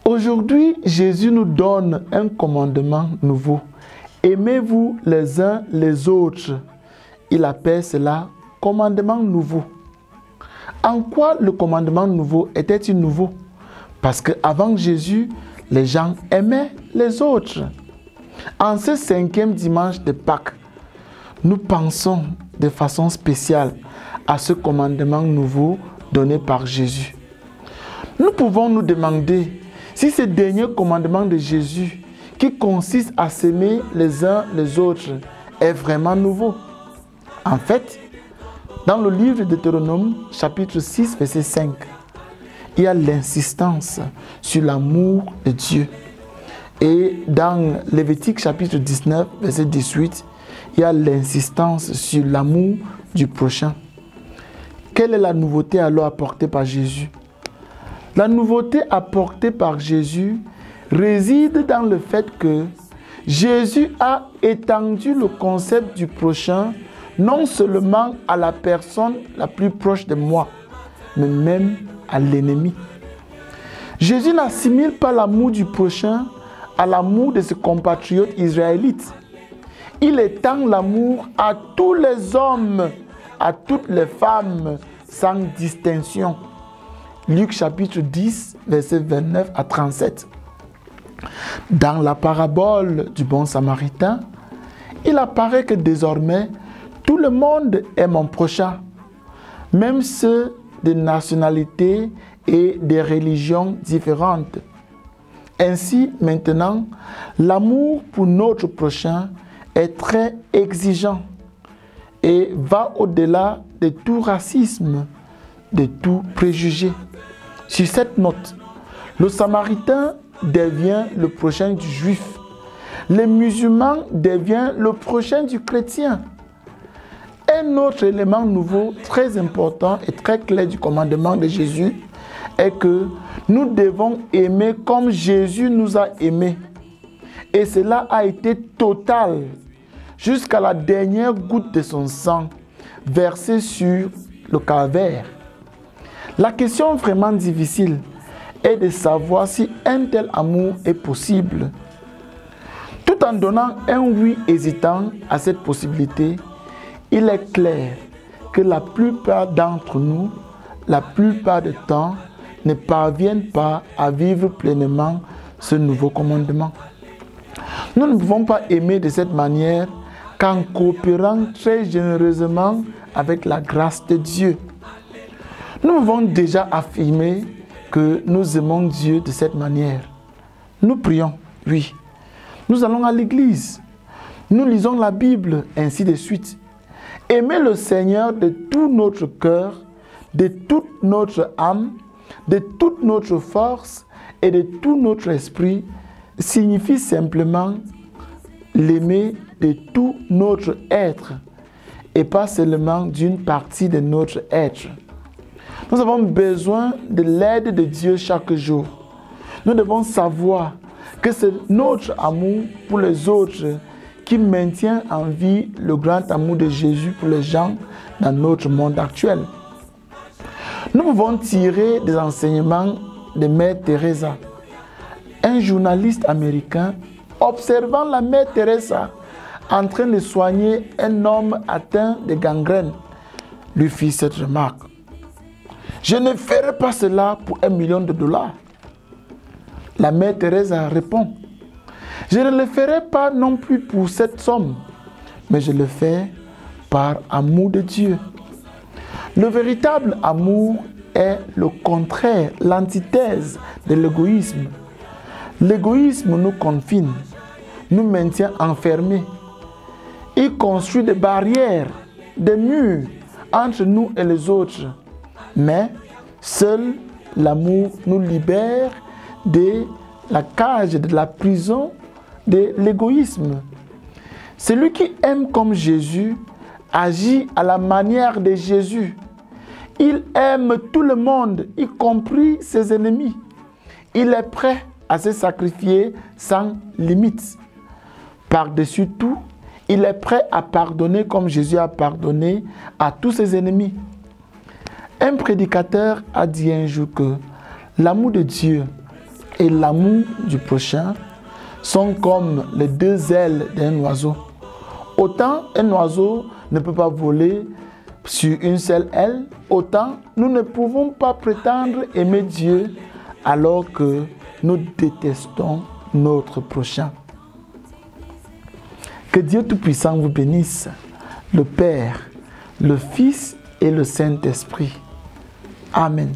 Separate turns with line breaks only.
Aujourd'hui, Jésus nous donne un commandement nouveau. Aimez-vous les uns les autres. Il appelle cela commandement nouveau. En quoi le commandement nouveau était-il nouveau? Parce qu'avant Jésus, les gens aimaient les autres. En ce 5e dimanche de Pâques, nous pensons de façon spéciale à ce commandement nouveau donné par Jésus. Nous pouvons nous demander si ce dernier commandement de Jésus, qui consiste à s'aimer les uns les autres, est vraiment nouveau. En fait, dans le livre de Deutéronome, chapitre 6, verset 5, il y a l'insistance sur l'amour de Dieu. Et dans Lévitique, chapitre 19, verset 18, il y a l'insistance sur l'amour du prochain. Quelle est la nouveauté alors apportée par Jésus? La nouveauté apportée par Jésus réside dans le fait que Jésus a étendu le concept du prochain non seulement à la personne la plus proche de moi, mais même à l'ennemi. Jésus n'assimile pas l'amour du prochain à l'amour de ses compatriotes israélites. Il étend l'amour à tous les hommes, à toutes les femmes, sans distinction. Luc chapitre 10, versets 29 à 37. Dans la parabole du bon samaritain, il apparaît que désormais, tout le monde est mon prochain, même ceux de nationalités et des religions différentes. Ainsi, maintenant, l'amour pour notre prochain est très exigeant et va au-delà de tout racisme, de tout préjugé. Sur cette note, le Samaritain devient le prochain du Juif. Le musulman devient le prochain du chrétien. Un autre élément nouveau, très important et très clair du commandement de Jésus est que nous devons aimer comme Jésus nous a aimés. Et cela a été total jusqu'à la dernière goutte de son sang versée sur le calvaire. La question vraiment difficile est de savoir si un tel amour est possible. Tout en donnant un oui hésitant à cette possibilité, il est clair que la plupart d'entre nous, la plupart du temps, ne parviennent pas à vivre pleinement ce nouveau commandement. Nous ne pouvons pas aimer de cette manière qu'en coopérant très généreusement avec la grâce de Dieu. Nous pouvons déjà affirmer que nous aimons Dieu de cette manière. Nous prions, oui. Nous allons à l'église. Nous lisons la Bible, ainsi de suite. Aimer le Seigneur de tout notre cœur, de toute notre âme, de toute notre force et de tout notre esprit signifie simplement l'aimer de tout notre être et pas seulement d'une partie de notre être. Nous avons besoin de l'aide de Dieu chaque jour. Nous devons savoir que c'est notre amour pour les autres qui maintient en vie le grand amour de Jésus pour les gens dans notre monde actuel. Nous pouvons tirer des enseignements de Mère Teresa. Un journaliste américain, observant la Mère Teresa en train de soigner un homme atteint de gangrène, lui fit cette remarque. Je ne ferai pas cela pour $1 million. La Mère Teresa répond, je ne le ferai pas non plus pour cette somme, mais je le fais par amour de Dieu. Le véritable amour est le contraire, l'antithèse de l'égoïsme. L'égoïsme nous confine, nous maintient enfermés. Il construit des barrières, des murs entre nous et les autres. Mais seul l'amour nous libère de la cage, de la prison, de l'égoïsme. Celui qui aime comme Jésus agit à la manière de Jésus. Il aime tout le monde, y compris ses ennemis. Il est prêt à se sacrifier sans limite. Par-dessus tout, Il est prêt à pardonner comme Jésus a pardonné à tous ses ennemis. Un prédicateur a dit un jour que l'amour de Dieu et l'amour du prochain sont comme les deux ailes d'un oiseau. Autant un oiseau ne peut pas voler sur une seule aile, autant nous ne pouvons pas prétendre aimer Dieu alors que nous détestons notre prochain. Que Dieu Tout-Puissant vous bénisse, le Père, le Fils et le Saint-Esprit. Amen.